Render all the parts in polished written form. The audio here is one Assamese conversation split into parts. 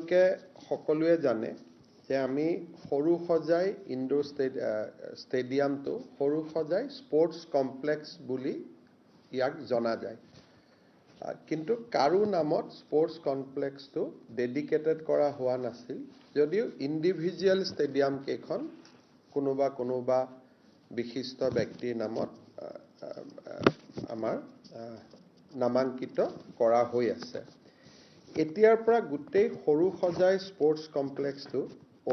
আপোনালোকে সকলোৱে জানে যে আমি সৰুসজাই ইনডোৰ ষ্টেডিয়ামটো সৰুসজাই স্পৰ্টছ কমপ্লেক্স বুলি ইয়াক জনা যায় কিন্তু কাৰো নামত স্পৰ্টছ কমপ্লেক্সটো ডেডিকেটেড কৰা হোৱা নাছিল যদিও ইন্ডিভিজুৱেল ষ্টেডিয়াম কেইখন কোনোবা বিশিষ্ট ব্যক্তিৰ নামত আমাৰ নামাঙ্কিত কৰা হৈ আছে এতিয়াৰ পৰা গোটেই সৰুসজাই স্পৰ্টছ কমপ্লেক্সটো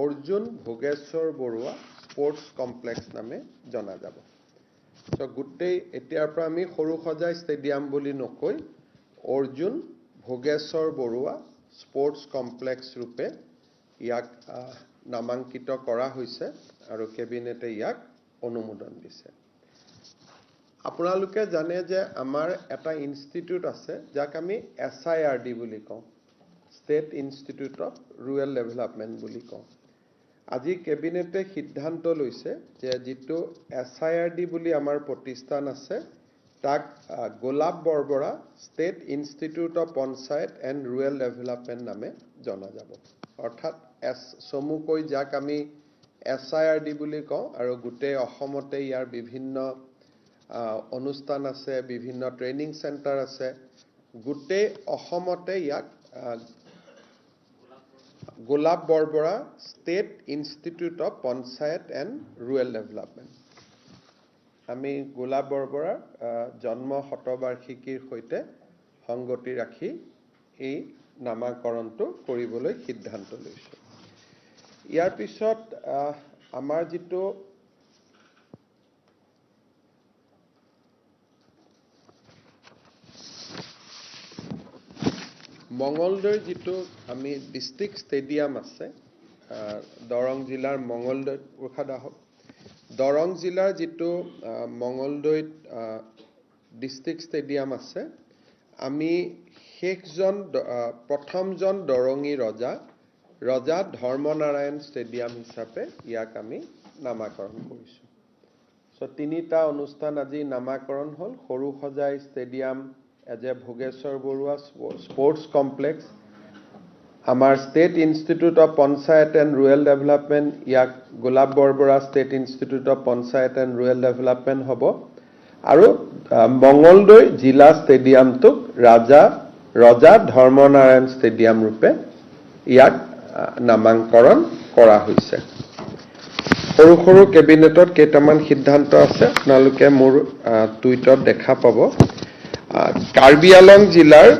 অৰ্জুন ভোগেশ্বৰ বৰুৱা স্পৰ্টছ কমপ্লেক্স নামে জনা যাব সো গোটেই এতিয়াৰ পৰা আমি সৰুসজাই ষ্টেডিয়াম বুলি নকৈ অৰ্জুন ভোগেশ্বৰ বৰুৱা স্পৰ্টছ কমপ্লেক্স ৰূপে ইয়াক নামাঙ্কিত কৰা হৈছে আৰু কেবিনেটে ইয়াক অনুমোদন দিছে আপোনালোকে জানে যে আমাৰ এটা ইনষ্টিটিউট আছে যাক আমি SIRD বুলি কওঁ state institute of rural development বুলি কওঁ আজি কেবিনেটে সিদ্ধান্ত লৈছে যে যেটো SIRD বুলি আমাৰ প্ৰতিষ্ঠান আছে তাক Golap Borbora state institute of panchayat and rural development নামে জনা যাব অৰ্থাৎ চমুকৈ যাক আমি SIRD বুলি কওঁ আৰু গোটেই অসমতে ইয়াৰ বিভিন্ন অনুষ্ঠান আছে বিভিন্ন ট্ৰেইনিং সেন্টাৰ আছে গোটেই অসমতে ইয়াক Golap Borbora state institute of panchayat and rural development আমি গোলাপ বৰবৰাৰ জন্ম শতবাৰ্ষিকীৰ সৈতে সংগতি ৰাখি এই নামাকৰণটো কৰিবলৈ সিদ্ধান্ত লৈছো ইয়াৰ পিছত আমাৰ যেটো মঙ্গলদৈ যেটো আমি ডিস্ট্ৰিক্ট ষ্টেডিয়াম আছে দৰং জিলাৰ মঙ্গলদৈ দৰং জিলাৰ যেটো মঙ্গলদৈ ডিস্ট্ৰিক্ট ষ্টেডিয়াম আছে আমি প্ৰথমজন দৰঙী ৰজা ধৰ্মনাৰায়ণ ষ্টেডিয়াম হিচাপে ইয়াক আমি নামাকৰণ কৰিছো সো তিনিটা অনুষ্ঠান আজি নামাকৰণ হল সৰুসজাই ষ্টেডিয়াম এজে ভোগেশ্বৰ বৰুৱা স্পৰ্টছ কমপ্লেক্স আমাৰ state institute of panchayat and rural development ইয়াক Golap Borbora state institute of panchayat and rural development হ'ব আৰু মঙ্গলদৈ জিলা ষ্টেডিয়ামটোক ৰজা ধৰ্মনাৰায়ণ ষ্টেডিয়াম ৰূপে ইয়াক নামাকৰণ কৰা হৈছে সৰু কেবিনেটত কেইটামান সিদ্ধান্ত আছে আপোনালোকে মোৰ টুইটত দেখা পাব কাৰ্বি আলং জিলাৰ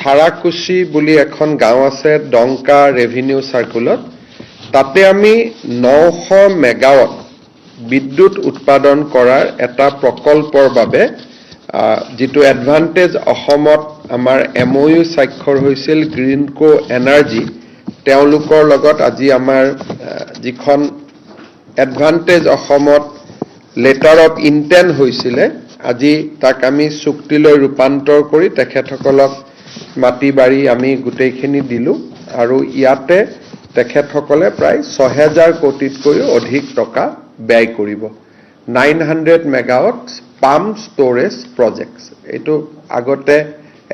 থাৰাকুছি বুলি এখন গাঁও আছে ডংকা ৰেভিনিউ সাৰ্কুলত তাতে আমি 900 মেগাৱাট বিদ্যুৎ উৎপাদন কৰাৰ এটা প্ৰকল্পৰ বাবে যেটো এডভান্টেজ অসমত আমাৰ MOU স্বাক্ষৰ হৈছিল গ্ৰীনকো এনাৰ্জি তেওঁলোকৰ লগত আজি আমাৰ যিখন এডভান্টেজ অসমত লেটাৰ অফ ইন্টেন্ট হৈছিল আজি তাক আমি চুক্তিলৈ ৰূপান্তৰ কৰি তেখেতসকলক মাটি বাৰী আমি গোটেইখিনি দিলো আৰু ইয়াতে তেখেতসকলে প্ৰায় 6000 কোটিতকৈ অধিক টকা ব্যয় কৰিব 900 মেগাৱাট পাম্প ষ্টৰেজ প্ৰজেক্টছ এটো আগতে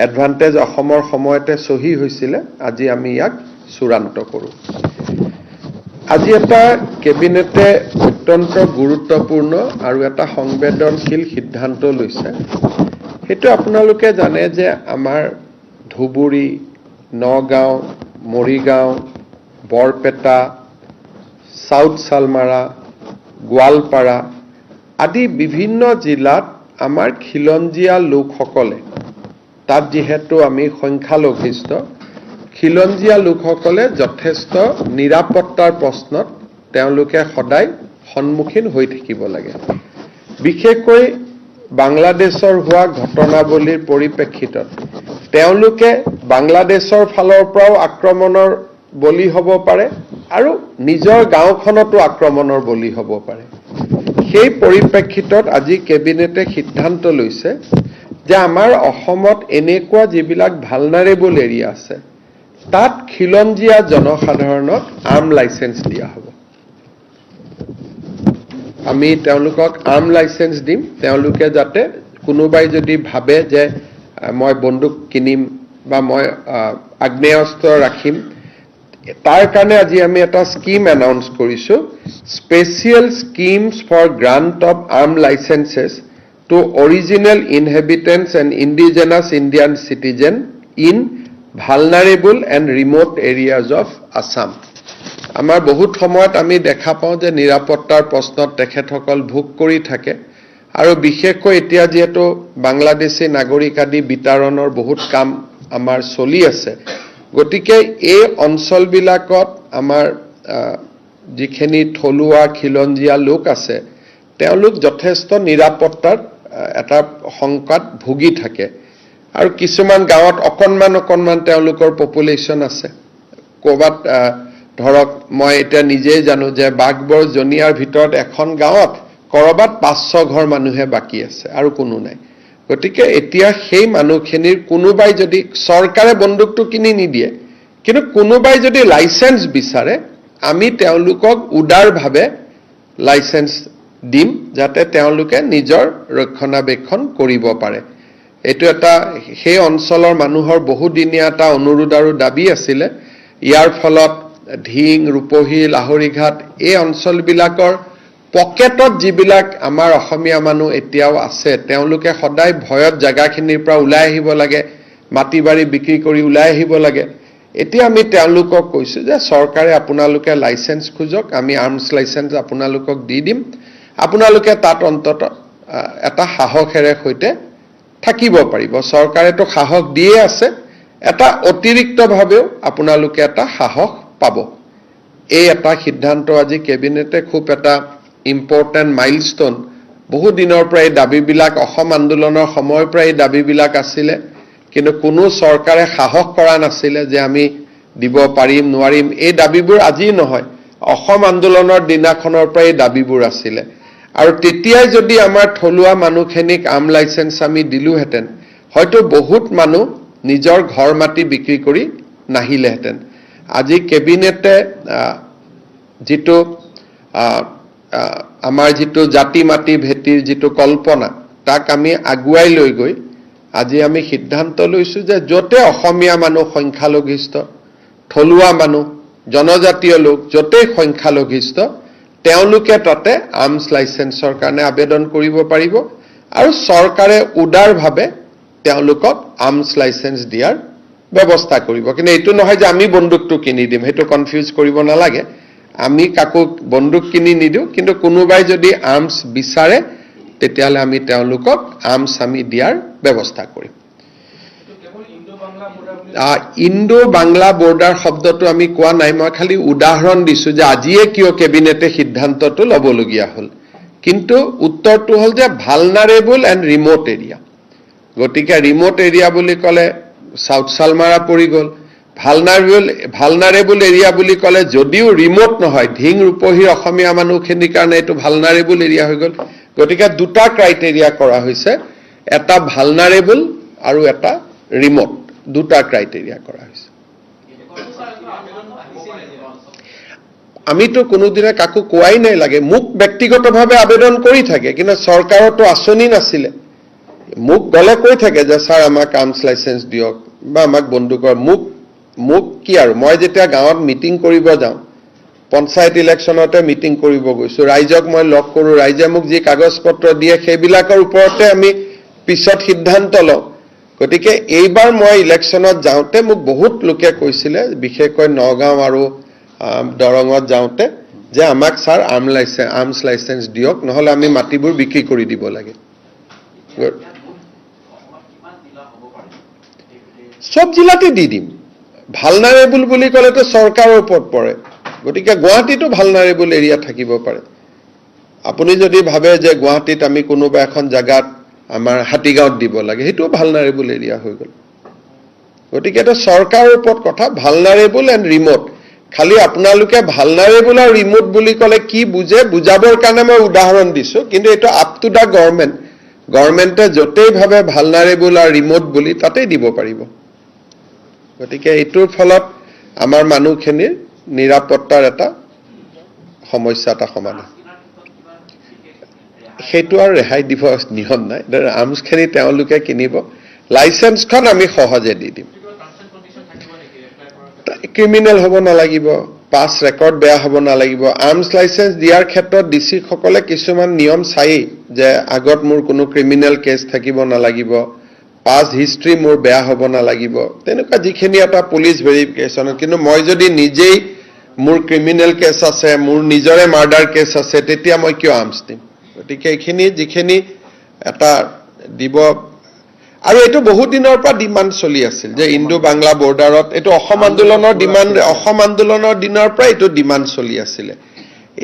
এডভান্টেজ অসমৰ সময়তে সহি হৈছিল আজি আমি ইয়াক চূড়ান্ত কৰো আজি এটা কেবিনেটে অত্যন্ত গুৰুত্বপূৰ্ণ আৰু এটা সংবেদনশীল সিদ্ধান্ত লৈছে হেতু আপোনালোকে জানে যে আমাৰ ধুবুৰী নগাঁও মৰিগাঁও বৰপেটা সাউথ সালমাৰা গোৱালপাৰা আদি বিভিন্ন জিলাত আমাৰ খিলঞ্জীয়া লোকসকলে তাত যেহেতু আমি সংখ্যালঘিষ্ঠ খিলঞ্জীয়া লোকসকলে যথেষ্ট নিৰাপত্তাৰ প্ৰশ্নত তেওঁলোকে সদায় সন্মুখীন হৈ থাকিব লাগে বিশেষকৈ বাংলাদেশৰ হোৱা ঘটনাৱলীৰ পৰিপ্ৰেক্ষিতত তেওঁলোকে বাংলাদেশৰ ফালৰ পৰাও আক্ৰমণৰ বলি হ'ব পাৰে আৰু নিজৰ গাঁওখনতো আক্ৰমণৰ বলি হ'ব পাৰে সেই পৰিপ্ৰেক্ষিতত আজি কেবিনেটে সিদ্ধান্ত লৈছে যে আমাৰ অসমত এনেকুৱা যিবিলাক ভালনাৰেবল এৰিয়া আছে তাত খিলঞ্জীয়া জনসাধাৰণক আৰ্ম লাইসেন্স দিয়া হ'ব আমি তেওঁলোকক আৰ্ম লাইসেন্স দিম তেওঁলোকে যাতে কোনোবাই যদি ভাবে যে মই বন্দুক কিনিম বা মই আগ্নেয়াস্ত্ৰ ৰাখিম তাৰ কাৰণে আজি আমি এটা স্কিম এনাউন্স কৰিছো, special schemes for grant of arms licences to original inhabitants and indigenous Indian citizen in vulnerable and remote areas of Assam. আমাৰ বহুত সময়ত আমি দেখা পাওঁ যে নিৰাপত্তাৰ প্ৰশ্নত তেখেতসকল ভোগ কৰি থাকে, আৰু বিশেষকৈ এতিয়া যিহেতু বাংলাদেশী নাগৰিক আদি বিতৰণৰ বহুত কাম আমাৰ চলি আছে, গতিকে এই অঞ্চলবিলাকত আমাৰ যিখিনি থলুৱা খিলঞ্জীয়া লোক আছে তেওঁলোক যথেষ্ট নিৰাপত্তাৰ এটা শংকাত ভুগি থাকে, আৰু কিছুমান গাঁৱত অকণমান তেওঁলোকৰ পপুলেশ্যন আছে। ক'ৰবাত ধৰক মই এতিয়া নিজেই জানো যে বাঘবৰ জনিয়াৰ ভিতৰত এখন গাঁৱত কৰবাত 500 ঘৰ মানুহে বাকী আছে আৰু কোনো নাই। গতিকে এতিয়া সেই মানুহখিনিৰ কোনোবাই যদি চৰকাৰে বন্দুকটো কিনি নিদিয়ে, কিন্তু কোনোবাই যদি লাইচেন্স বিচাৰে আমি তেওঁলোকক উদাৰভাৱে লাইচেন্স দিম, যাতে তেওঁলোকে নিজৰ ৰক্ষণাবেক্ষণ কৰিব পাৰে। এইটো এটা সেই অঞ্চলৰ মানুহৰ বহুদিনীয়া এটা অনুৰোধ আৰু দাবী আছিলে। ইয়াৰ ফলত ধিং, ৰূপহী, লাহৰীঘাট এই অঞ্চলবিলাকৰ পকেটত যিবিলাক আমাৰ অসমীয়া মানুহ এতিয়াও আছে, তেওঁলোকে সদায় ভয়ত জেগাখিনিৰ পৰা ওলাই আহিব লাগে, মাটি বাৰী বিক্ৰী কৰি ওলাই আহিব লাগে। এতিয়া আমি তেওঁলোকক কৈছোঁ যে চৰকাৰে আপোনালোকে লাইচেন্স খোজক, আমি আৰ্মছ লাইচেন্স আপোনালোকক দি দিম, আপোনালোকে তাত অন্তত এটা সাহসেৰে সৈতে থাকিব পাৰিব। চৰকাৰেতো সাহস দিয়ে আছে, এটা অতিৰিক্তভাৱেও আপোনালোকে এটা সাহস পাব। এই এটা সিদ্ধান্ত আজি কেবিনেটে খুব এটা ইম্পৰ্টেণ্ট মাইলষ্টন। বহুদিনৰ পৰা এই দাবীবিলাক অসম আন্দোলনৰ সময়ৰ পৰা এই দাবীবিলাক আছিলে, কিন্তু কোনো চৰকাৰে সাহস কৰা নাছিলে যে আমি দিব পাৰিম নোৱাৰিম। এই দাবীবোৰ আজি নহয়, অসম আন্দোলনৰ দিনাখনৰ পৰা এই দাবীবোৰ আছিলে, আৰু তেতিয়াই যদি আমাৰ থলুৱা মানুহখিনিক আৰ্ম লাইচেন্স আমি দিলোহেঁতেন, হয়তো বহুত মানুহ নিজৰ ঘৰ মাটি বিক্ৰী কৰি নাহিলেহেঁতেন। আজি কেবিনেটে যিটো আমাৰ যিটো জাতি মাটি ভেটিৰ যিটো কল্পনা, তাক আমি আগুৱাই লৈ গৈ আজি আমি সিদ্ধান্ত লৈছোঁ যে য'তে অসমীয়া মানুহ সংখ্যালঘিষ্ঠ, থলুৱা মানুহ, জনজাতীয় লোক য'তেই সংখ্যালঘিষ্ঠ, তেওঁলোকে তাতে আৰ্মছ লাইচেন্সৰ কাৰণে আবেদন কৰিব পাৰিব, আৰু চৰকাৰে উদাৰভাৱে তেওঁলোকক আৰ্মছ লাইচেন্স দিয়াৰ ব্যৱস্থা কৰিব। কিন্তু এইটো নহয় যে আমি বন্দুকটো কিনি দিম, সেইটো কনফিউজ কৰিব নালাগে। আমি কাকো বন্দুক কিনি নিদিওঁ, কিন্তু কোনোবাই যদি আৰ্মছ বিচাৰে তেতিয়াহ'লে আমি তেওঁলোকক আৰ্মছ আমি দিয়াৰ ব্যৱস্থা কৰিম। ইণ্ডো বাংলা বৰ্ডাৰ শব্দটো আমি কোৱা নাই, মই খালি উদাহৰণ দিছোঁ যে আজিয়ে কিয় কেবিনেটে সিদ্ধান্তটো ল'বলগীয়া হ'ল। কিন্তু উত্তৰটো হ'ল যে ভালনাৰেবল এণ্ড ৰিম'ট এৰিয়া। গতিকে ৰিম'ট এৰিয়া বুলি ক'লে চাউথ চালমাৰা পৰি গ'ল, ভালনাৰেবল এৰিয়া বুলি ক'লে যদিও ৰিম'ট নহয়, ধিং ৰূপহীৰ অসমীয়া মানুহখিনিৰ কাৰণে এইটো ভালনাৰেবল এৰিয়া হৈ গ'ল। গতিকে দুটা ক্ৰাইটেৰিয়া কৰা হৈছে, এটা ভালনাৰেবল আৰু এটা ৰিম'ট, দুটা ক্ৰাইটেৰিয়া কৰা হৈছে। আমিতো কোনোদিনে কাকো কোৱাই নাই লাগে, মোক ব্যক্তিগতভাৱে আবেদন কৰি থাকে, কিন্তু চৰকাৰতো আঁচনি নাছিলে। মোক গ'লে কৈ থাকে যে ছাৰ আমাক আৰ্মছ লাইচেন্স দিয়ক বা আমাক বন্দুকৰ। মোক কি আৰু, মই যেতিয়া গাঁৱত মিটিং কৰিব যাওঁ, পঞ্চায়ত ইলেকশ্যনতে মিটিং কৰিব গৈছোঁ, ৰাইজক মই লগ কৰোঁ, ৰাইজে মোক যি কাগজ পত্ৰ দিয়ে সেইবিলাকৰ ওপৰতে আমি পিছত সিদ্ধান্ত লওঁ। গতিকে এইবাৰ মই ইলেকশ্যনত যাওঁতে মোক বহুত লোকে কৈছিলে, বিশেষকৈ নগাঁও আৰু দৰঙত যাওঁতে, যে আমাক ছাৰ আৰ্মছ লাইচেন্স দিয়ক, নহ'লে আমি মাটিবোৰ বিক্ৰী কৰি দিব লাগে। সব জিলাতে দি দিম। ভালনাৰেবল বুলি ক'লেতো চৰকাৰৰ ওপৰত পৰে, গতিকে গুৱাহাটীতো ভালনাৰেবল এৰিয়া থাকিব পাৰে। আপুনি যদি ভাবে যে গুৱাহাটীত আমি কোনোবা এখন জেগাত আমাৰ হাতীগাঁৱত দিব লাগে, সেইটোও ভালনাৰেবল এৰিয়া হৈ গ'ল। গতিকে এটা চৰকাৰৰ ওপৰত কথা, ভালনাৰেবল এণ্ড ৰিম'ট। খালি আপোনালোকে ভালনাৰেবল আৰু ৰিম'ট বুলি ক'লে কি বুজে, বুজাবৰ কাৰণে মই উদাহৰণ দিছোঁ, কিন্তু এইটো আপ টু দ্য গভৰ্ণমেণ্ট। গভৰ্ণমেণ্টে য'তেই ভাবে ভালনাৰেবল আৰু ৰিম'ট বুলি তাতেই দিব পাৰিব। গতিকে এইটোৰ ফলত আমাৰ মানুহখিনিৰ নিৰাপত্তাৰ এটা সমস্যা এটা সমাধান। সেইটো আৰু ৰেহাই দিব নিয়ম নাই, আৰ্মছখিনি তেওঁলোকে কিনিব, লাইচেন্সখন আমি সহজে দি দিম। ক্ৰিমিনেল হ'ব নালাগিব, পাছ ৰেকৰ্ড বেয়া হ'ব নালাগিব, আৰ্মছ লাইচেন্স দিয়াৰ ক্ষেত্ৰত ডিচি সকলে কিছুমান নিয়ম চাই যে আগত মোৰ কোনো ক্ৰিমিনেল কেছ থাকিব নালাগিব, পাছ হিষ্ট্ৰী মোৰ বেয়া হ'ব নালাগিব, তেনেকুৱা যিখিনি এটা পুলিচ ভেৰিফিকেশ্যন। কিন্তু মই যদি নিজেই মোৰ ক্ৰিমিনেল কেছ আছে, মোৰ নিজৰে মাৰ্ডাৰ কেছ আছে, তেতিয়া মই কিয় আৰ্মছ দিম? গতিকে এইখিনি যিখিনি এটা দিব, আৰু এইটো বহুত দিনৰ পৰা ডিমাণ্ড চলি আছিল যে ইণ্ডো বাংলা বৰ্ডাৰত, এইটো অসম আন্দোলনৰ ডিমাণ্ড, অসম আন্দোলনৰ দিনৰ পৰা এইটো ডিমাণ্ড চলি আছিলে।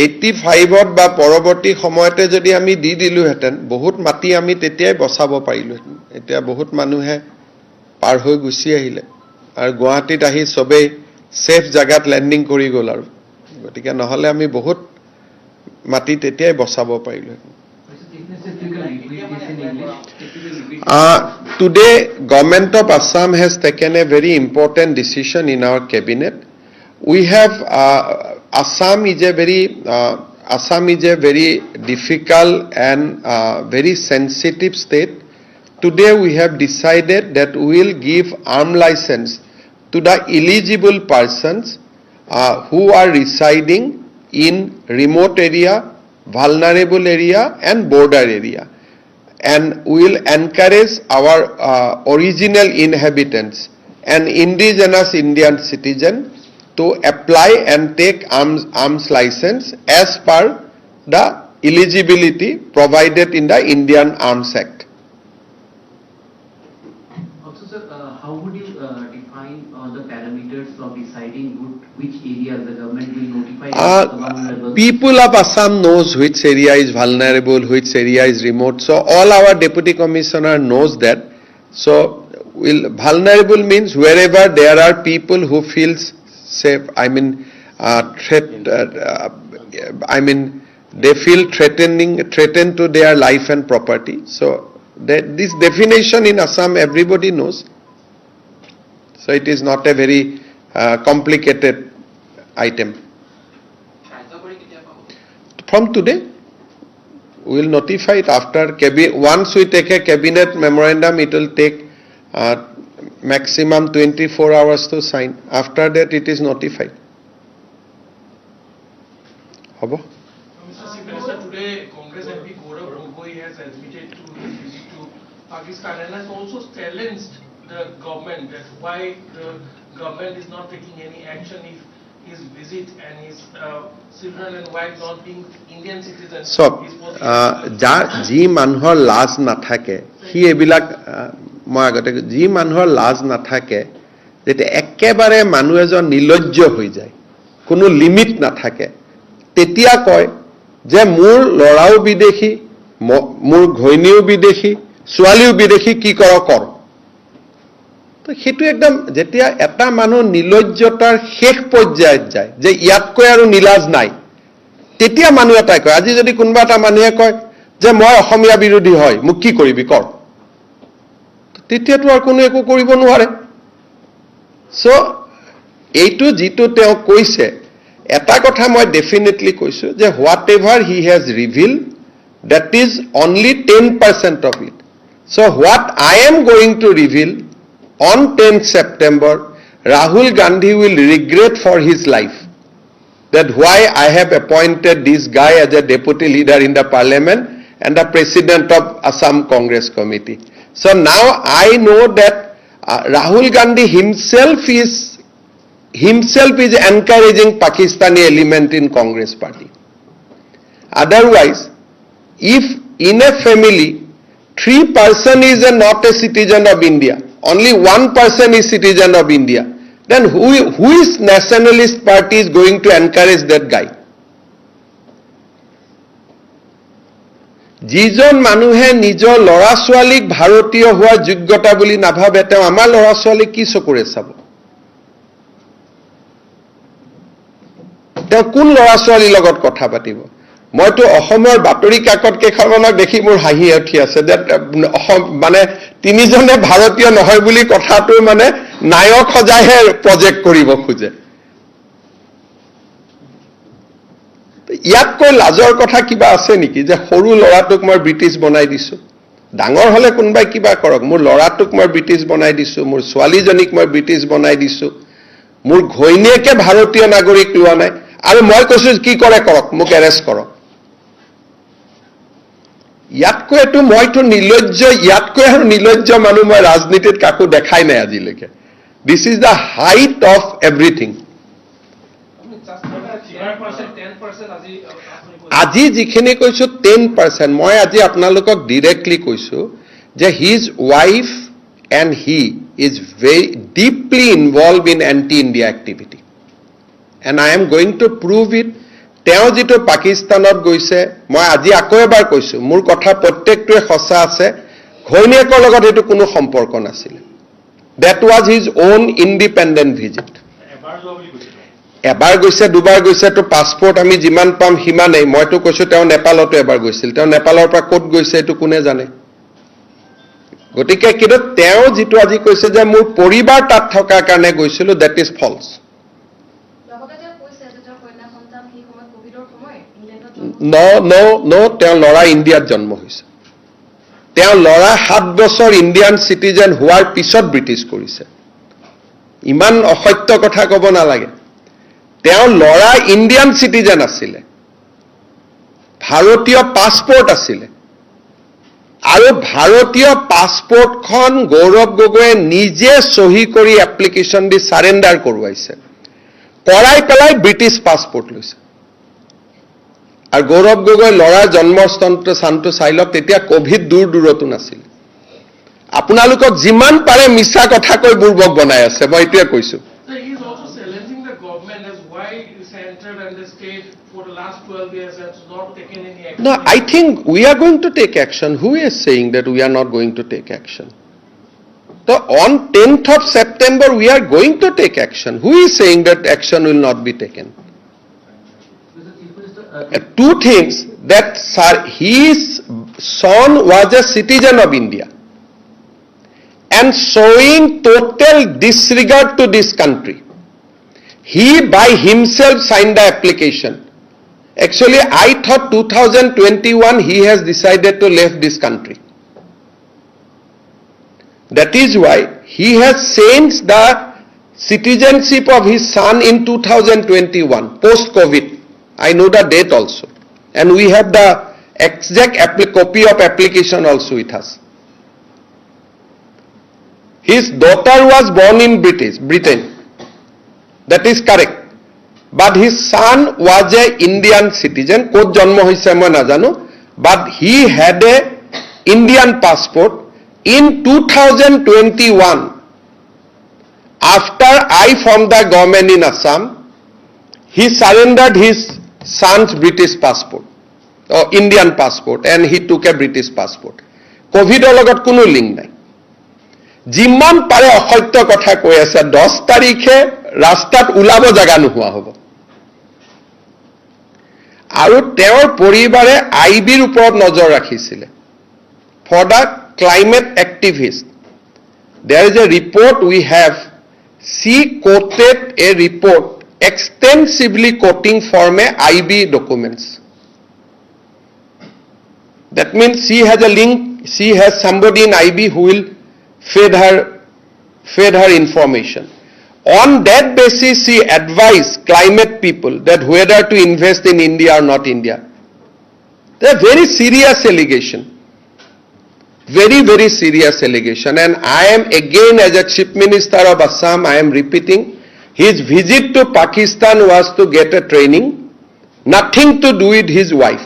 85ত বা পৰৱৰ্তী সময়তে যদি আমি দি দিলোহেঁতেন, বহুত মাটি আমি তেতিয়াই বচাব পাৰিলোহেঁতেন। এতিয়া বহুত মানুহে পাৰ হৈ গুচি আহিলে আৰু গুৱাহাটীত আহি চবেই ছেফ জাগাত লেণ্ডিং কৰি গ'ল আৰু। গতিকে নহ'লে আমি বহুত মাটি তেতিয়াই বচাব পাৰিলোহেঁতেন। Today, Government of Assam has taken a very important decision in our cabinet. We have Assam is a very difficult and very sensitive state. Today, we have decided that we will give arm license to the eligible persons who are residing in remote area, vulnerable area, and border area. And we will encourage our original inhabitants and indigenous Indian citizens to apply and take arms license as per the eligibility provided in the Indian Arms Act. Also, sir, how would you define the parameters of deciding which areas the government will notify as vulnerable? People of Assam knows which area is vulnerable, which area is remote. So all our deputy commissioner knows that. So vulnerable means wherever there are people who feels safe. I mean, they feel threatened to their life and property. So this definition in Assam everybody knows. So it is not a very complicated item. From today, we will notify it after once we take a cabinet memorandum, it will take maximum 24 hours to sign. After that, it is notified. Habo? Mr. Chief Minister, today Congress MP Gaurav Gogoi has admitted to his visit to Pakistan and has also challenged the government that why the government is not taking any action if his visit and his children and wife not being Indian citizens. So, ji manhor laj nathake, hi ebilak মই আগতে যি মানুহৰ লাজ নাথাকে, যেতিয়া একেবাৰে মানুহ এজন নিলজ্জ হৈ যায়, কোনো লিমিট নাথাকে, তেতিয়া কয় যে মোৰ ল'ৰাও বিদেশী, মোৰ ঘৈণীও বিদেশী, ছোৱালীও বিদেশী, কি কৰ। তো সেইটো একদম যেতিয়া এটা মানুহ নিলজ্জতাৰ শেষ পৰ্যায়ত যায় যে ইয়াতকৈ আৰু নিলাজ নাই, তেতিয়া মানুহ এটাই কয়। আজি যদি কোনোবা এটা মানুহে কয় যে মই অসমীয়া বিৰোধী হয়, মোক কি কৰিবি কৰ, তেতিয়াতো আৰু কোনো একো কৰিব নোৱাৰে। সো এইটো যিটো তেওঁ কৈছে, এটা কথা মই ডেফিনেটলি কৈছো যে what ever he has reveal, that is only 10% of it. So what I am going to reveal on 10th September, Rahul Gandhi will regret for his life that why I have appointed this guy as a deputy leader in the parliament and the president of Assam Congress Committee. So now I know that Rahul Gandhi himself is encouraging Pakistani element in Congress party. Otherwise, if in a family 3 person is not a citizen of India, only 1 person is citizen of India, then who is nationalist party is going to encourage that guy? যিজন মানুহে নিজৰ ল'ৰা ছোৱালীক ভাৰতীয় হোৱাৰ যোগ্যতা বুলি নাভাবে, তেওঁ আমাৰ ল'ৰা ছোৱালীক কি চকুৰে চাব? তেওঁ কোন ল'ৰা ছোৱালীৰ লগত কথা পাতিব? মইতো অসমৰ বাতৰি কাকত কেইখনক দেখি মোৰ হাঁহি উঠি আছে যে মানে তিনিজনে ভাৰতীয় নহয় বুলি কথাটো মানে নায়ক সজাইহে প্ৰজেক্ট কৰিব খোজে। ইয়াতকৈ লাজৰ কথা কিবা আছে নেকি যে সৰু ল'ৰাটোক মই ব্ৰিটিছ বনাই দিছো? ডাঙৰ হলে কোনোবাই কিবা কৰক, মোৰ ল'ৰাটোক মই ব্ৰিটিছ বনাই দিছো, মোৰ ছোৱালীজনীক মই ব্ৰিটিছ বনাই দিছো, মোৰ ঘৈণীয়েকে ভাৰতীয় নাগৰিক লোৱা নাই আৰু মই কৈছো কি কৰে কৰক মোক এৰেষ্ট কৰক ইয়াতকৈ এইটো মইতো নিৰ্লজ্জ ইয়াতকৈ আৰু নিৰ্লজ্জ মানুহ মই ৰাজনীতিত কাকো দেখাই নাই আজিলৈকে this is the height of everything আজি যিখিনি কৈছো 10% মই আজি আপোনালোকক ডিৰেক্টলি কৈছো যে his wife and he is very deeply involved in anti-India activity. And I am going to prove it. তেওঁ যেটো পাকিস্তানত গৈছে মই আজি আকৌ এবাৰ কৈছো মোৰ কথা প্ৰত্যেকটোৱে সঁচা আছে ঘৈণীয়েকৰ লগত এটো কোনো সম্পৰ্ক নাছিল that was his own independent visit এবাৰ গৈছে দুবাৰ গৈছে তো পাসপোৰ্ট আমি যিমান পাম হিমানেই মইতো কৈছো তেওঁ নেপালতো এবাৰ গৈছিল তেওঁ নেপালৰ পৰা ক'ত গৈছে এটো কোনে জানে গতিকে কিন্তু তেওঁ যেটো আজি কৈছে যে মোৰ পৰিবাৰ তাত থকাৰ কাৰণে গৈছিল দ্যাট ইজ ফলস নো তেওঁ লৰা ইণ্ডিয়াত জন্ম হৈছে তেওঁ লৰা 7 বছৰ ইণ্ডিয়ান সিটিজেন হোৱাৰ পিছত ব্ৰিটিছ কৰিছে ইমান অসত্য কথা ক'ব নালাগে তেওঁ লৰা ইণ্ডিয়ান সিটিজেন আছিলে ভাৰতীয় পাসপোৰ্ট আছিলে আৰু ভাৰতীয় পাসপোৰ্টখন গৌৰৱ গগৈয়ে নিজে সহি কৰি এপ্লিকেশন দি সাৰেন্ডাৰ কৰোৱাইছে কৰাই পেলাই ব্ৰিটিছ পাসপোৰ্ট লৈছে আৰু গৌৰৱ গগৈ লৰাৰ জন্মস্থানটো স্থানটো চাইলক তেতিয়া কোভিড দূৰতো নাছিল আপোনালোকক যিমান পাৰে মিছা কথা কৈ বুৰ্বক বনাই আছে মই এতিয়াই কৈছো He is also challenging the government as why the center and the state for the last 12 years has not taken any action. No, I think we are going to take action. Who is saying that we are not going to take action? So on 10th of September, we are going to take action. Who is saying that action will not be taken? Mr. Chief Minister, Two things, that his son was a citizen of India and showing total disregard to this country. He by himself signed the application. Actually, I thought 2021 he has decided to leave this country. That is why he has changed the citizenship of his son in 2021, post-COVID. I know the date also. And we have the exact copy of application also with us. His daughter was born in Britain. That is correct. But his son was a Indian citizen. Kot janmo hoise moi najano. But he had a Indian passport. In 2021, after I formed the government in Assam, he surrendered his son's British passport, or Indian passport, and he took a British passport. COVID logot kono link nai. যিমান পাৰে অসত্য কথা কৈ আছে 10 তাৰিখে ৰাস্তাত উলাব জাগা নোহোৱা হ'ব আৰু তেওঁৰ পৰিবাৰে আইবিৰ ওপৰত নজৰ ৰাখিছিলে for the climate activist there is a report we have see quoted a report extensively quoting from a IB documents. That means she has a link, she has somebody in IB who will fed her information. On that basis, she advised climate people that whether to invest in India or not India. That's a very serious allegation. Very, very serious allegation. And I am again, as a Chief Minister of Assam, I am repeating, his visit to Pakistan was to get a training, nothing to do with his wife.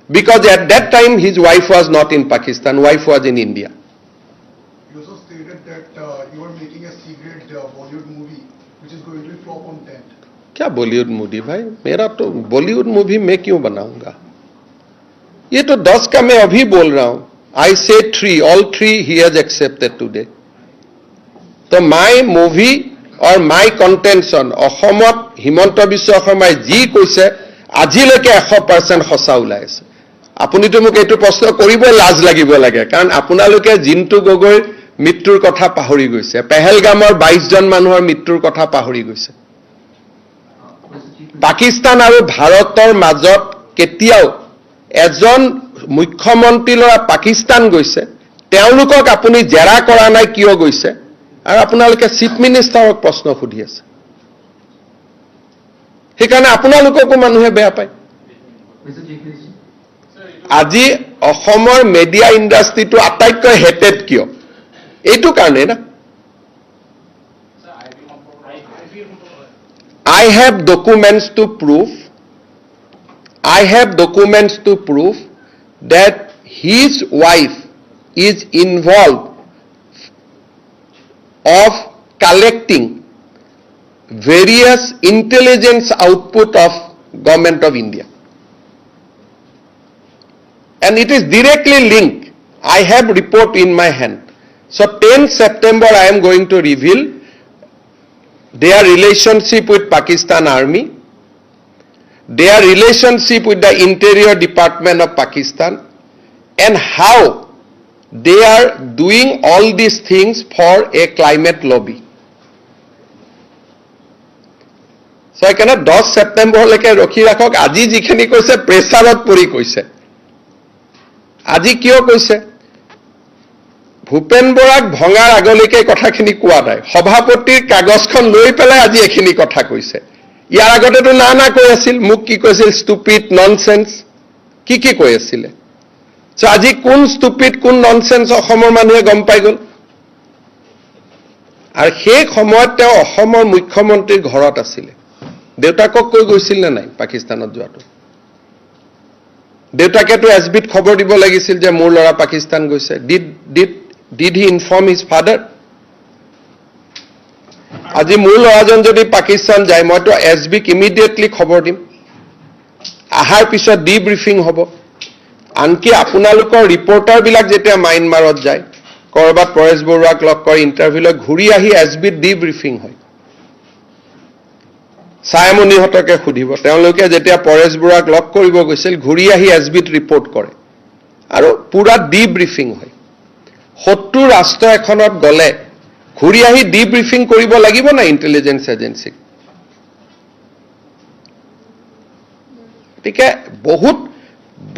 Because at that time, his wife was not in Pakistan, wife was in India. You also stated that you are making a secret Bollywood movie which is going to be flop on 10th. क्या बॉलीवुड मूवी भाई मेरा तो बॉलीवुड मूवी मैं क्यों बनाऊंगा ये तो 10 का मैं अभी बोल रहा हूं आई से 3 all 3 he has accepted today तो माय मूवी और माय कन्टेंशन অসমত হিমন্ত বিশ্ব শৰ্মাই যি কৈছে আজিলৈকে 100% সঁচা ওলাই আছে আপুনিতো মোক এইটো প্ৰশ্ন কৰিব লাজ লাগিব লাগে কাৰণ আপোনালোকে জিন্তু গগৈৰ মৃত্যুৰ কথা পাহৰি গৈছে পেহেলগামৰ 22 জন মানুহৰ মৃত্যুৰ কথা পাহৰি গৈছে পাকিস্তান আৰু ভাৰতৰ মাজত কেতিয়াও এজন মুখ্যমন্ত্ৰী লৰা পাকিস্তান গৈছে তেওঁলোকক আপুনি জেৰা কৰা নাই কিয় গৈছে আৰু আপোনালোকে চিফ মিনিষ্টাৰক প্ৰশ্ন সুধি আছে সেইকাৰণে আপোনালোককো মানুহে বেয়া পায় Mr. Chief Minister. আজি অসমৰ মিডিয়া ইণ্ডাষ্ট্ৰিটো আটাইতকৈ হেটেড কিয় এইটো কাৰণে না I have documents to prove that his wife is involved of collecting various intelligence output of Government of India. And it is directly linked. I have report in my hand. So 10th September I am going to reveal their relationship with Pakistan Army, their relationship with the Interior Department of Pakistan, and how they are doing all these things for a climate lobby. So I cannot 10 September leke rokhi rakhok aji jikhini koise pressurot pori koise আজি কিয় কৈছে ভূপেন বৰাক ভঙাৰ আগলৈকে কথাখিনি কোৱা নাই সভাপতিৰ কাগজখন লৈ পেলাই আজি এখিনি কথা কৈছে ইয়াৰ আগতেতো না কৈ আছিল মোক কি কৈছিল ষ্টুপিড ননসেন্স কি কৈ আছিল সো আজি কোন ষ্টুপিড কোন ননসেন্স অসমৰ মানুহে গম পাই গল আৰু সেই সময়ত তেওঁ অসমৰ মুখ্যমন্ত্ৰীৰ ঘৰত আছিল দেউতাকক কৈ গৈছিল নে নাই পাকিস্তানত যোৱাটো দেউতাকেতো এছবিত খবৰ দিব লাগিছিল যে মোৰ ল'ৰা পাকিস্তান গৈছে did he inform his father আজি মোৰ ল'ৰাজন যদি পাকিস্তান যায় মইতো এছবিক ইমিডিয়েটলি খবৰ দিম আহাৰ পিছত ডিব্ৰিফিং হ'ব আনকি আপোনালোকৰ ৰিপৰ্টাৰবিলাক যেতিয়া মাইনমাৰত যায় কৰবাত পৰেশ বৰুৱাক লগ কৰি ইণ্টাৰভিউ লৈ ঘূৰি আহি এছবিত ডিব্ৰিফিং হয় ছায়ামণিহঁতকে সুধিব তেওঁলোকে যেতিয়া পৰেশ বৰুৱাক লগ কৰিব গৈছিল ঘূৰি আহি এছবিত ৰিপৰ্ট কৰে আৰু পুৰা ডিব্ৰিফিং হয় 70 ৰাষ্ট্ৰ এখনত গলে ঘূৰি আহি ডিব্ৰিফিং কৰিব লাগিব না ইন্টেলিজেন্স এজেন্সিক ঠিক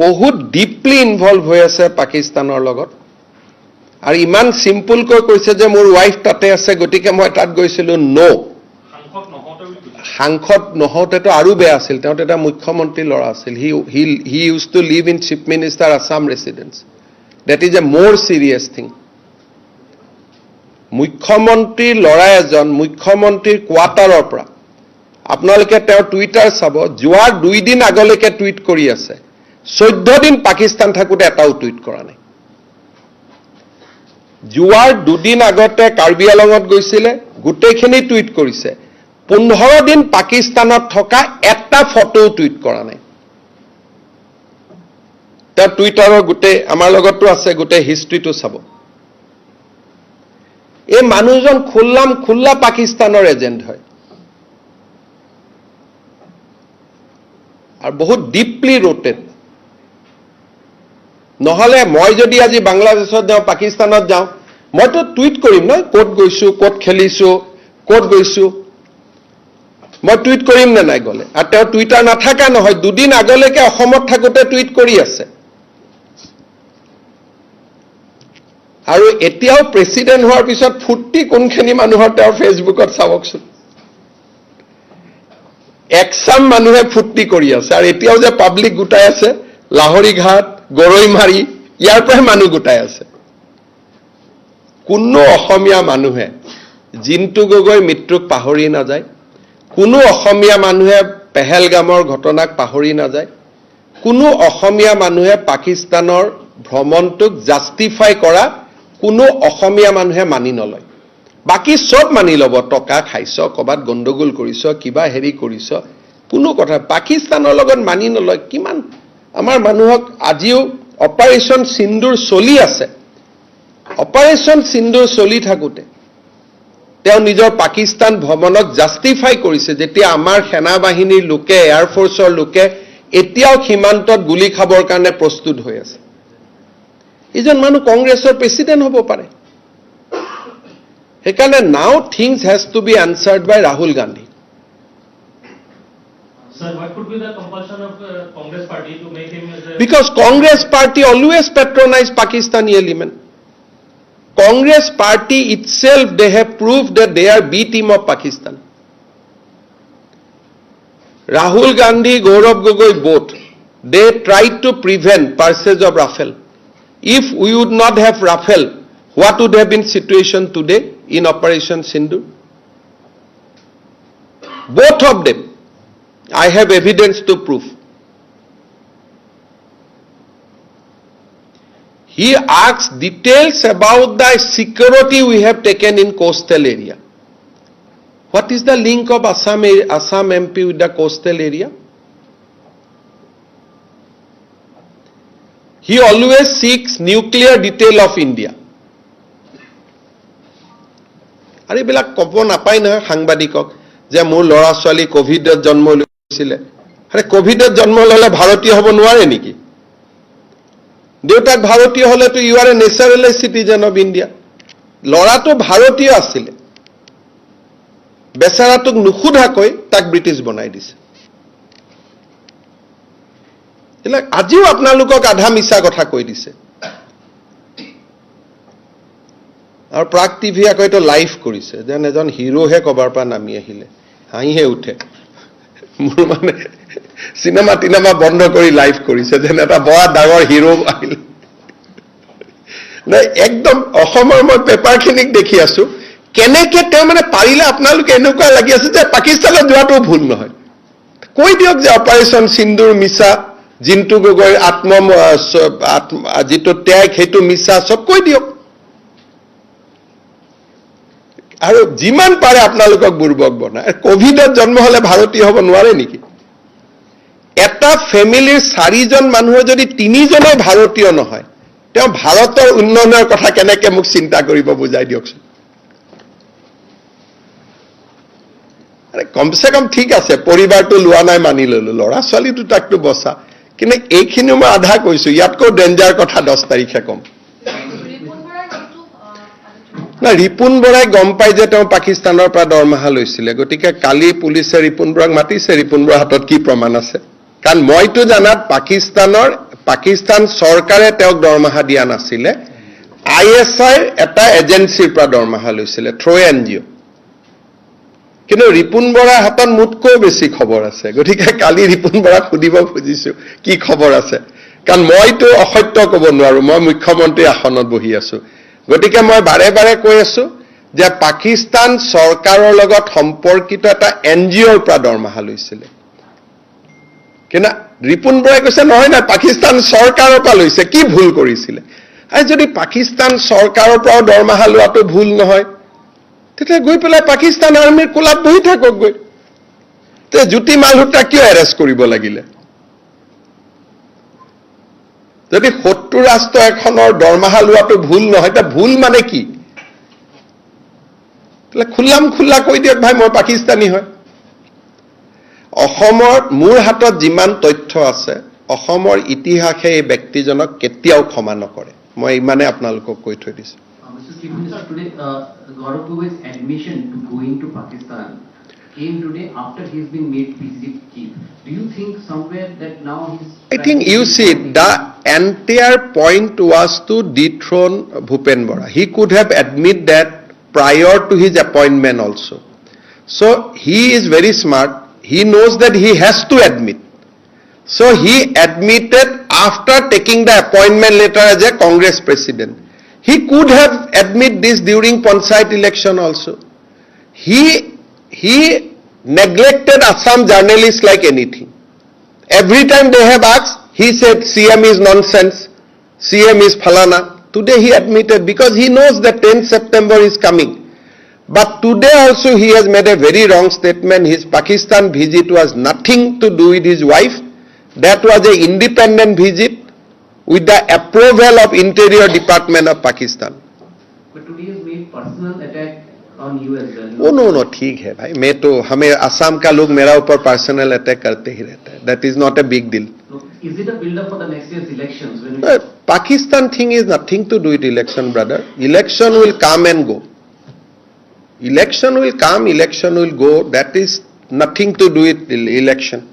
বহুত ডিপলি ইনভলভ হৈ আছে পাকিস্তানৰ লগত আৰু ইমান সিম্পল কৈ কৈছে যে মোৰ ওয়াইফ তাতে আছে গতিকে মই তাত গৈছিলো নো সাংসদ নহওঁতেতো আৰু বেয়া আছিল তেওঁ এটা মুখ্যমন্ত্ৰী ল'ৰা আছিল he use to live in chief minister Assam residence that is a more serious thing মুখ্যমন্ত্ৰীৰ ল'ৰা এজন মুখ্যমন্ত্ৰীৰ কোৱাৰ্টাৰৰ পৰা আপোনালোকে তেওঁৰ টুইটাৰ চাব যোৱাৰ 2 দিন আগলৈকে টুইট কৰি আছে 14 দিন পাকিস্তান থাকোতে এটাও টুইট কৰা নাই যোৱাৰ 2 দিন আগতে কাৰ্বি আলঙত গৈছিলে গোটেইখিনি টুইট কৰিছে 15 দিন পাকিস্তানত থকা এটা ফটো টুইট কৰা নাই তাৰ টুইটাৰৰ গোটেই আমাৰ লগতো আছে গোটেই হিষ্ট্ৰীটো চাব এই মানুহজন খুল্লা পাকিস্তানৰ এজেন্ট হয় আৰু বহুত ডিপলি ৰোটেড নহলে মই যদি আজি বাংলাদেশত যাওঁ পাকিস্তানত যাওঁ মইতো টুইট কৰিম ন ক'ত গৈছো ক'ত খেলিছো ক'ত গৈছো মই টুইট কৰিম নে নাই গলে আৰু তেওঁ টুইটাৰ নাথাকা নহয় 2 দিন আগলৈকে অসমত থাকোতে টুইট কৰি আছে আৰু এতিয়াও প্ৰেসিডেন্ট হোৱাৰ পিছত ফুটি কোনখিনি মানুহৰ তেওঁৰ ফেসবুকত চাবকচোন একসাম মানুহে ফুটি কৰি আছে আৰু এতিয়াও যে পাব্লিক গুটাই আছে লাহৰি ঘাট গৰৈমাৰী ইয়াৰ পৰা মানুহ গুটাই আছে কোনো অসমীয়া মানুহে জিন্তু গগৈ মৃত্যুক পাহৰি নাযায় কোনো অসমীয়া মানুহে পেহেলগামৰ ঘটনাক পাহৰি নাযায় কোনো অসমীয়া মানুহে পাকিস্তানৰ ভ্ৰমণটোক জাস্টিফাই কৰা কোনো অসমীয়া মানুহে মানি নলয় বাকি সব মানি লব টকা খাইছ কবাত গণ্ডগোল কৰিছ কিবা হেৰি কৰিছ কোনো কথা পাকিস্তানৰ লগত মানি নলয় কিমান আমাৰ মানুহক আজিও অপাৰেশন সিন্দুৰ চলি আছে অপাৰেশন সিন্দুৰ চলি থাকোতে তেওঁ নিজৰ পাকিস্তান ভ্ৰমণক জাস্টিফাই কৰিছে যেতিয়া আমাৰ সেনা বাহিনীৰ লোকে এয়াৰ ফোৰ্সৰ লোকে এতিয়াও সীমান্তত গুলি খাবৰ কাৰণে প্ৰস্তুত হৈ আছে ইজন মানুহ কংগ্ৰেছৰ প্ৰেসিডেন্ট হ'ব পাৰে সেইকাৰণে now things has to be answered by Rahul Gandhi Sir, what could be the compulsion of Congress party to make him as a... Because Congress party always patronize Pakistani element. Congress party itself, they have proved that they are B team of Pakistan. Rahul Gandhi, Gaurav Gogoi both, they tried to prevent purchase of Rafale. If we would not have Rafale, what would have been situation today in Operation Sindoor? Both of them. I have evidence to prove. He asks details about the security we have taken in coastal area. What is the link of Assam MP with the coastal area? He always seeks nuclear detail of India. আৰু এইবিলাক ক'ব নাপায় নহয় সাংবাদিকক যে মোৰ ল'ৰা ছোৱালী কোভিডত জন্ম লৈছিলে। আৰে কোভিডত জন্ম ল'লে ভাৰতীয় হ'ব নোৱাৰে নেকি? দেউতাক ভাৰতীয় হ'লেতো you are a natural citizen of India. ল'ৰাটো ভাৰতীয় আছিলে, বেচাৰাটোক নুসুধাকৈ তাক ব্ৰিটিছ বনাই দিছে। এইবিলাক আজিও আপোনালোকক আধা মিছা কথা কৈ দিছে। আৰু প্ৰাগ টিভি আকৌ এইটো লাইভ কৰিছে যেন এজন হিৰোহে কবাৰ পৰা নামি আহিলে, হাঁহিহে উঠে। মোৰ মানে চিনেমা টিনেমা বন্ধ কৰি লাইভ কৰিছে যেন এটা বৰ ডাঙৰ হিৰো আহিলে। নাই, একদম অসমৰ মই পেপাৰখিনিক দেখি আছো, কেনেকে তেওঁ মানে পাৰিলে আপোনালোকে এনেকুৱা লাগি আছে যে পাকিস্তানত যোৱাটো ভুল নহয়। কৈ দিয়ক যে অপাৰেশ্যন সিন্দুৰ মিছা, জিন্তু গগৈৰ যিটো ত্যাগ সেইটো মিছা, চব কৈ দিয়ক। আৰু যিমান পাৰে আপোনালোকক বুৰ্বক বনায়। কোভিডত জন্ম হলে ভাৰতীয় হ'ব নোৱাৰে নেকি? এটা ফেমিলিৰ 4জন মানুহৰ যদি 3জনে ভাৰতীয় নহয়, তেওঁ ভাৰতৰ উন্নয়নৰ কথা কেনেকে মোক চিন্তা কৰিব বুজাই দিয়কচোন। কমচে কম ঠিক আছে পৰিবাৰটো লোৱা নাই মানি ললো, ল'ৰা ছোৱালী দুটাকটো বচা, কিন্তু এইখিনিও মই আধা কৈছো, ইয়াতকৈ ডেঞ্জাৰ কথা 10 তাৰিখে কম। না, ৰিপুণ বৰাই গম পাই যে তেওঁ পাকিস্তানৰ পৰা দৰমহা লৈছিলে, গতিকে কালি পুলিচে ৰিপুণ বৰাক মাতিছে। ৰিপুণ বৰাৰ হাতত কি প্ৰমাণ আছে? কাৰণ মইতো জানাত পাকিস্তান চৰকাৰে তেওঁক দৰমহা দিয়া নাছিলে, ISI এটা এজেঞ্চিৰ পৰা দৰমহা লৈছিলে, থ্ৰু NGO। কিন্তু ৰিপুণ বৰাৰ হাতত মোতকৈ বেছি খবৰ আছে, গতিকে কালি ৰিপুণ বৰাক সুধিব খুজিছো কি খবৰ আছে, কাৰণ মইতো অসত্য ক'ব নোৱাৰো, মই মুখ্যমন্ত্ৰী আসনত বহি আছো। গতিকে মই বাৰে বাৰে কৈ আছো যে পাকিস্তান চৰকাৰৰ লগত সম্পৰ্কিত এটা NGOৰ পৰা দৰমহা লৈছিলে, কিন্তু ৰিপুণ বৰাই কৈছে নহয় নাই, পাকিস্তান চৰকাৰৰ পৰা লৈছে। কি ভুল কৰিছিলে? আৰু যদি পাকিস্তান চৰকাৰৰ পৰাও দৰমহা লোৱাটো ভুল নহয়, তেতিয়া গৈ পেলাই পাকিস্তান আৰ্মিৰ কোলাত বহি থাকক গৈ। জ্যোতি মালহোত্ৰা কিয় এৰেষ্ট কৰিব লাগিলে? যদি শত্ৰু ৰাষ্ট্ৰ এখনৰ দৰমহা লোৱাটো ভুল নহয়, তা ভুল মানে কি? খোলা কৈ দিয়ক ভাই মই পাকিস্তানী হয়। অসমৰ মোৰ হাতত যিমান তথ্য আছে, অসমৰ ইতিহাসে এই ব্যক্তিজনক কেতিয়াও ক্ষমা নকৰে, মই ইমানে আপোনালোকক কৈ থৈ দিছো। Mr. Chief Minister, today Gaurav Gogoi's admission to going to Pakistan came today after he's been made PCC chief. Do you think somewhere that now he's... I think you see, the entire point was to dethrone Bhupen Bora. He could have admitted that prior to his appointment also. So he is very smart. He knows that he has to admit. So he admitted after taking the appointment letter as a Congress president. He could have admitted this during Panchayat election also. He neglected Assam journalists like anything. Every time they have asked, he said CM is nonsense, CM is falana. Today he admitted, because he knows that 10th September is coming. But today also he has made a very wrong statement. His Pakistan visit was nothing to do with his wife. That was an independent visit with the approval of Interior Department of Pakistan. But today he has made personal attack on you as well. Oh no, ठीक है भाई, मैं तो हमें असम का लोग मेरा ऊपर पर्सनल अटैक करते ही रहता है. That is not a big deal. No, is it a build-up for the next year's elections? When Pakistan thing is nothing to do with election, brother. Election will come and go. Election will come, election will go. That is nothing to do with election.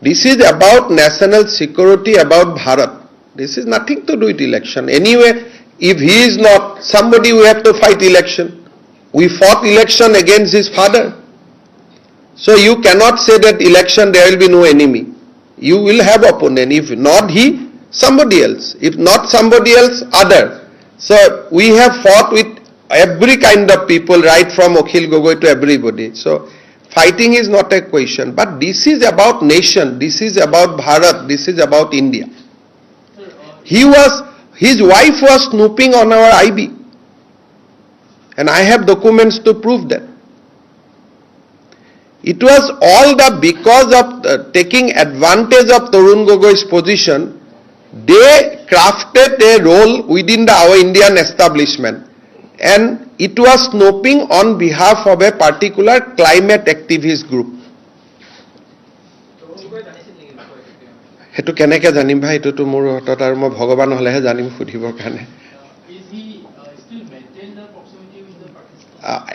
This is about national security, about Bharat. This is nothing to do with election. Anyway, if he is not, somebody will have to fight election. We fought election against his father. So you cannot say that election there will be no enemy. You will have opponent. If not he, somebody else. If not somebody else, other. So we have fought with every kind of people, right from Akhil Gogoi to everybody. So fighting is not a question. But this is about nation. This is about Bharat. This is about India. His wife was snooping on our IB. And I have documents to prove that. It was all because of taking advantage of Tarun Gogoi's position, they crafted a role within our Indian establishment. And it was snooping on behalf of a particular climate activist group. হেতু কেনেকে জানিম ভাই, এটোতো মোৰ হাতত আৰু মই ভগৱান হলেহে জানিম সুধিবৰ কাৰণে।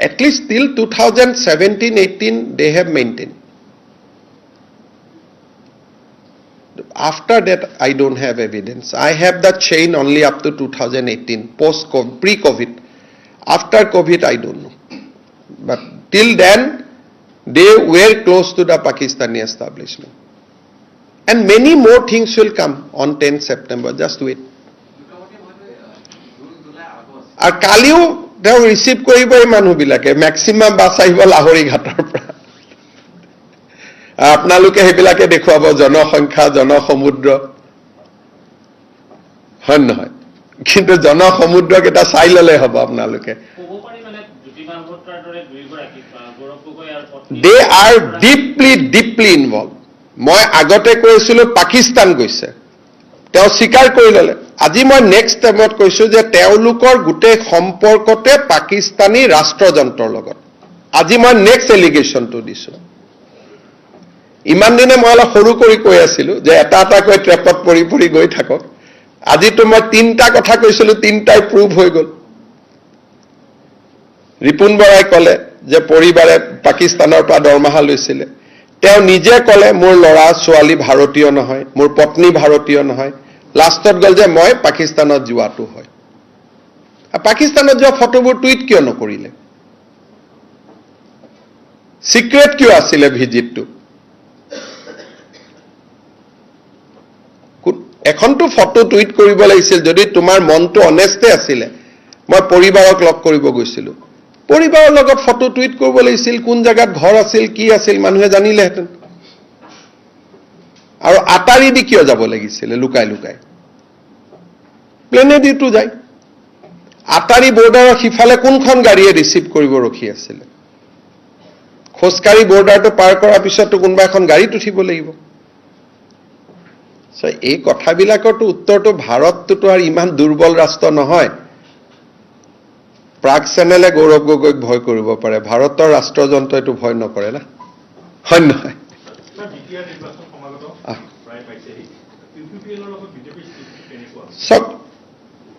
At least till 2017-18 they have maintained. After that I don't have evidence. I have the chain only up to 2018, post-COVID, pre-COVID. After COVID I don't know. But till then they were close to the Pakistani establishment. And many more things will come on 10th September. Just wait. আর কালিও তেওঁ ৰিচিভ কৰিব এই মানুহবিলাকে মেক্সিমাম বাছ আহিব লাহৰি ঘাটৰ পৰা। আপোনালোকে সেইবিলাকে দেখুৱাব জনসংখ্যা, জনসমুদ্ৰ, হয় নহয়? কিন্তু জনসমুদ্ৰক এটা চাই ললে হ'ব আপোনালোকে। They are deeply involved. মই আগতে কৈছিলো পাকিস্তান গৈছে, তেওঁ স্বীকাৰ কৰি ললে। আজি মই নেক্সট টাইমত কৈছো যে তেওঁলোকৰ গোটেই সম্পৰ্কতে পাকিস্তানী ৰাষ্ট্ৰযন্ত্ৰৰ লগত। আজি মই নেক্সট এলিগেশ্যনটো দিছো। ইমান দিনে মই অলপ সৰু কৰি কৈ আছিলো যে এটা কৈ ট্ৰেপত পৰি গৈ থাকক। আজিতো মই 3টা কথা কৈছিলো, 3টাই প্ৰুভ হৈ গ'ল। ৰিপুণ বৰাই ক'লে যে পৰিবাৰে পাকিস্তানৰ পৰা দৰমহা লৈছিলে। তেওঁ নিজে ক'লে মোৰ ল'ৰা ছোৱালী ভাৰতীয় নহয়, মোৰ পত্নী ভাৰতীয় নহয়। লাষ্টত গ'ল যে মই পাকিস্তানত যোৱাটো হয়। পাকিস্তানত যোৱা ফটোবোৰ টুইট কিয় নকৰিলে? সিক্ৰেট কিয় আছিলে ভিজিটটো? এখনটো ফটো টুইট কৰিব লাগিছিল। যদি তোমাৰ মনটো অনেষ্টে আছিলে, মই পৰিবাৰক লগ কৰিব গৈছিলো, পৰিবাৰৰ লগত ফটো টুইট কৰিব লাগিছিল। কোন জায়গাত ঘৰ আছিল, কি আছিল, মানুহে জানিলেহেঁতেন। আৰু আটাৰি দি কিয় যাব লাগিছিলে লুকাই লুকাই? প্লেনেদিটো যায়। আটাৰি বৰ্ডাৰৰ সিফালে কোনখন গাড়ীয়ে ৰিচিভ কৰিব ৰখি আছিলে? খোজকাঢ়ি বৰ্ডাৰটো পাৰ কৰাৰ পিছতো কোনোবা এখন গাড়ীত উঠিব লাগিব। এই কথাবিলাকৰতো উত্তৰটো ভাৰতটোতো আৰু ইমান দুৰ্বল ৰাষ্ট্ৰ নহয়। প্ৰাগ চেনেলে গৌৰৱ গগৈক ভয় কৰিব পাৰে, ভাৰতৰ ৰাষ্ট্ৰযন্ত্ৰইটো ভয় নকৰে না, হয় নহয়?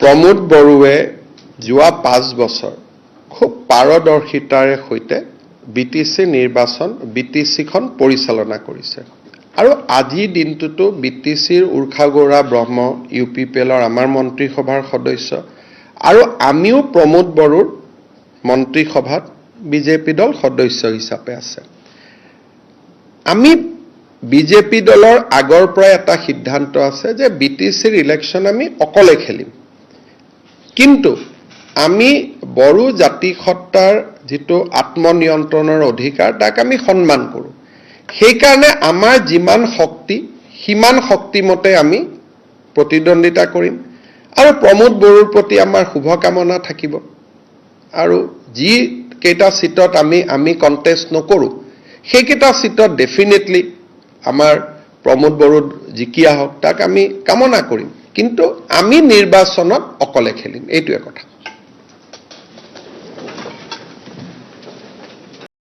প্ৰমোদ বড়োৱে যোৱা 5 বছৰ খুব পাৰদৰ্শিতাৰে সৈতে বিটিচি নিৰ্বাচন, বিটিচিখন পৰিচালনা কৰিছে। আৰু আজিৰ দিনটোতো বিটিচিৰ উৰ্ষা গৌৰা ব্ৰহ্ম, UPPLৰ আমাৰ মন্ত্ৰীসভাৰ সদস্য, আৰু আমিও প্ৰমোদ বড়োৰ মন্ত্ৰীসভাত বিজেপি দল সদস্য হিচাপে আছে। আমি বিজেপি দলৰ আগৰ পৰাই এটা সিদ্ধান্ত আছে যে বিটিচিৰ ইলেকশ্যন আমি অকলে খেলিম। কিন্তু আমি বড়ো জাতিসত্তাৰ যিটো আত্মনিয়ন্ত্ৰণৰ অধিকাৰ তাক আমি সন্মান কৰোঁ। সেইকাৰণে আমাৰ যিমান শক্তি সিমান শক্তিমতে আমি প্ৰতিদ্বন্দ্বিতা কৰিম। আৰু প্ৰমোদ বড়োৰ প্ৰতি আমাৰ শুভকামনা থাকিব। আৰু যি কেইটা সিটত আমি কণ্টেষ্ট নকৰোঁ, সেইকেইটা সিটত ডেফিনেটলি আমাৰ প্ৰমোদ বড়ো জিকি আহক, তাক আমি কামনা কৰিম। কিন্তু আমি নিৰ্বাচনত অকলে খেলিম, এইটোৱে কথা।